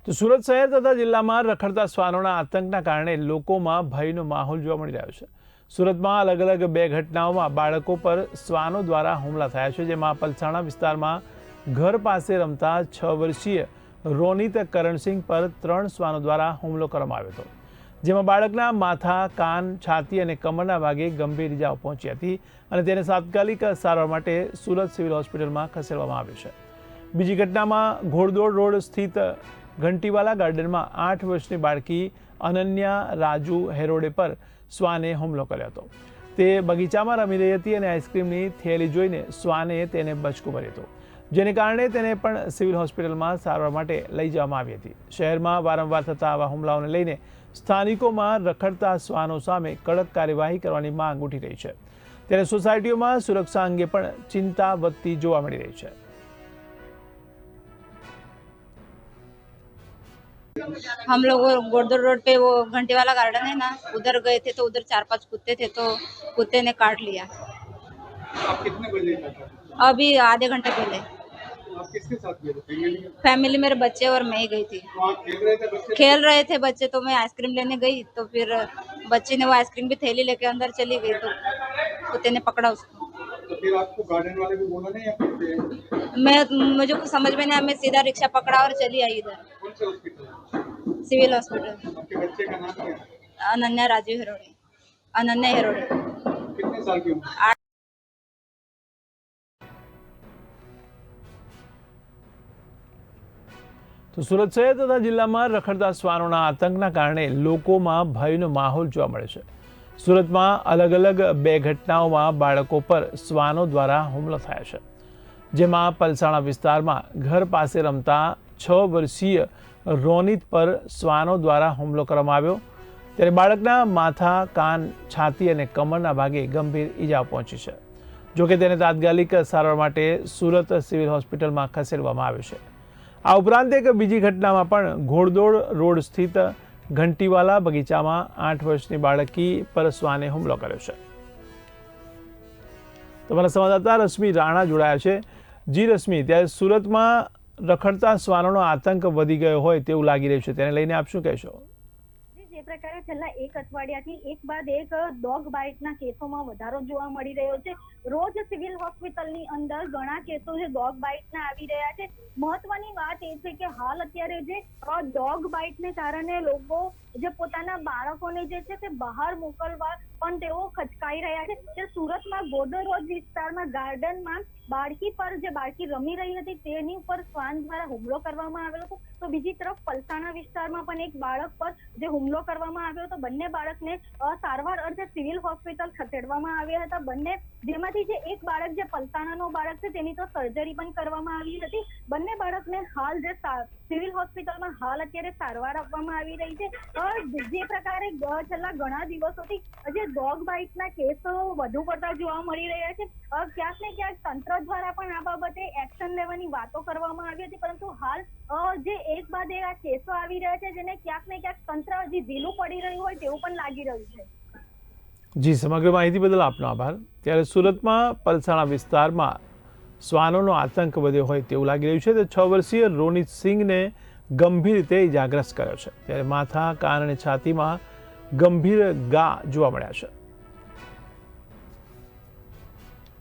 તો સુરત શહેર તથા જિલ્લામાં રખડતા શ્વાનોના આતંકના કારણે લોકોમાં ભયનો માહોલ જોવા મળી રહ્યો છે। સુરતમાં અલગ અલગ બે ઘટનાઓમાં બાળકો પર શ્વાનો દ્વારા હુમલા થયા છે, જેમાં પલસાણા વિસ્તારમાં ઘર પાસે રમતા 6 વર્ષીય રોનિત કરણસિંહ પર 3 શ્વાનો દ્વારા હુમલો કરવામાં આવ્યો હતો, જેમાં બાળકના માથા, કાન, છાતી અને કમરના ભાગે ગંભીર ઇજાઓ પહોંચી હતી અને તેને તાત્કાલિક સારવાર માટે સુરત સિવિલ હોસ્પિટલમાં ખસેડવામાં આવ્યો છે। બીજી ઘટનામાં ઘોડદોડ રોડ સ્થિત ઘંટીવાલા ગાર્ડનમાં 8 વર્ષની બાળકી અનન્યા રાજુ હેરોડે પર શ્વાને હુમલો કર્યો હતો। તે બગીચામાં રમી રહી હતી અને આઈસ્ક્રીમની થેલી જોઈને શ્વાને તેને બચકું ભર્યું હતું, જેને કારણે તેને પણ સિવિલ હોસ્પિટલમાં સારવાર માટે લઈ જવામાં આવી હતી। શહેરમાં વારંવાર થતા આવા હુમલાઓને લઈને સ્થાનિકોમાં રખડતા શ્વાનો સામે કડક કાર્યવાહી કરવાની માંગ ઉઠી રહી છે, ત્યારે સોસાયટીઓમાં સુરક્ષા અંગે પણ ચિંતા વધતી જોવા મળી રહી છે। हम लोग गोरदोर रोड पे वो घंटे वाला गार्डन है ना, उधर गए थे तो उधर 4-5 कुत्ते थे, तो कुत्ते ने काट लिया। आप कितने बजे काटा? अभी आधे घंटे पहले। आप किसके साथ गए थे? फैमिली मेरे बच्चे और मैं ही गई थी। वहाँ खेल रहे थे बच्चे? खेल रहे थे बच्चे, तो मैं आइसक्रीम लेने गई तो फिर बच्ची ने वो आइसक्रीम की थैली लेके अंदर चली गई, तो कुत्ते ने पकड़ा उसको। तो फिर आपको गार्डन वाले को बोला नहीं आपको? मुझे कुछ समझ में नहीं आया, मैं सीधा रिक्शा पकड़ा और चली आई इधर कौन से हॉस्पिटल? Civil hospital. आपके बच्चे का नाम क्या है? अनन्या राजू हेरोड़े। अनन्या हेरोड़े। कितने साल की उम्र? તો સુરત શહેર તથા જિલ્લામાં રખડતા શ્વાનોના આતંકના કારણે લોકોમાં ભયનો માહોલ જોવા મળે છે। સુરતમાં અલગ અલગ બે ઘટનાઓમાં બાળકો પર શ્વાનો દ્વારા હુમલો થયા છે, જેમાં પલસાણા વિસ્તારમાં ઘર પાસે રમતા 6 વર્ષીય રોનિત પર શ્વાનો દ્વારા હુમલો કરવામાં આવ્યો, ત્યારે બાળકના માથા, કાન, છાતી અને કમરના ભાગે ગંભીર ઇજાઓ પહોંચી છે। જોકે તેને તાત્કાલિક સારવાર માટે સુરત સિવિલ હોસ્પિટલમાં ખસેડવામાં આવ્યો છે। આ ઉપરાંત એક બીજી ઘટનામાં પણ ઘોડદોડ રોડ સ્થિત ઘંટીવાલા બગીચામાં 8 વર્ષની બાળકી પર શ્વાને હુમલો કર્યો છે। તમારા સંવાદદાતા રશ્મિ રાણા જોડાયા છે। જી રશ્મિ, ત્યારે સુરતમાં રખડતા શ્વાનોનો આતંક વધી ગયો હોય તેવું લાગી રહ્યું છે, તેને લઈને આપ શું કહેશો? જે પ્રકારે છેલ્લા એક અઠવાડિયાથી એક બાદ એક ડોગ બાઇટના કેસોમાં વધારો જોવા મળી રહ્યો છે। રોજ સિવિલ હોસ્પિટલની અંદર ઘણા કેસો જે ડોગ બાઇટના આવી રહ્યા છે। મહત્વની વાત એ છે કે હાલ અત્યારે જે ડોગ બાઇટને કારણે લોકો જે પોતાના બાળકોને જે છે તે બહાર મોકલવા પણ તેઓ ખચકાઈ રહ્યા છે। તે સુરતમાં ગોદર રોડ વિસ્તારમાં ગાર્ડનમાં બાળકી પર જે બાળકી રમી રહી હતી તેની ઉપર શ્વાન દ્વારા હુમલો કરવામાં આવેલો હતો। તો બીજી તરફ પલસાણા વિસ્તારમાં પણ એક બાળક પર જે હુમલો કરવામાં આવ્યો હતો, બંને બાળકને સારવાર અર્થે સિવિલ હોસ્પિટલ ખસેડવામાં આવ્યા હતા। બંને જેમાંથી જે એક બાળક જે પલસાણાનો બાળક છે તેની તો સર્જરી પણ કરવામાં આવી હતી। બંને બાળકને હાલ જે સિવિલ હોસ્પિટલમાં હાલ અત્યારે સારવાર આપવામાં આવી રહી છે। જે પ્રકારે છેલ્લા ઘણા દિવસોથી જે ડોગ બાઇટના કેસો વધુ પડતા જોવા મળી રહ્યા છે, ક્યાંક ને ક્યાંક તંત્ર દ્વારા પણ આ બાબતે એક્શન લેવાની વાતો કરવામાં આવી હતી, પરંતુ હાલ જે એક બાદ એક આ કેસો આવી રહ્યા છે જેને ક્યાંક ને ક્યાંક તંત્ર હજી ઢીલું પડી રહ્યું હોય તેવું પણ લાગી રહ્યું છે। જી, સમગ્ર માહિતી બદલ આપનો આભાર। ત્યારે સુરતમાં પલસાણા વિસ્તારમાં શ્વાનોનો આતંક વધ્યો હોય તેવું લાગી રહ્યું છે। તો 6 વર્ષીય રોનિત સિંહને ગંભીર રીતે ઇજાગ્રસ્ત કર્યો છે, ત્યારે માથા, કાન અને છાતીમાં ગંભીર ઘા જોવા મળ્યા છે।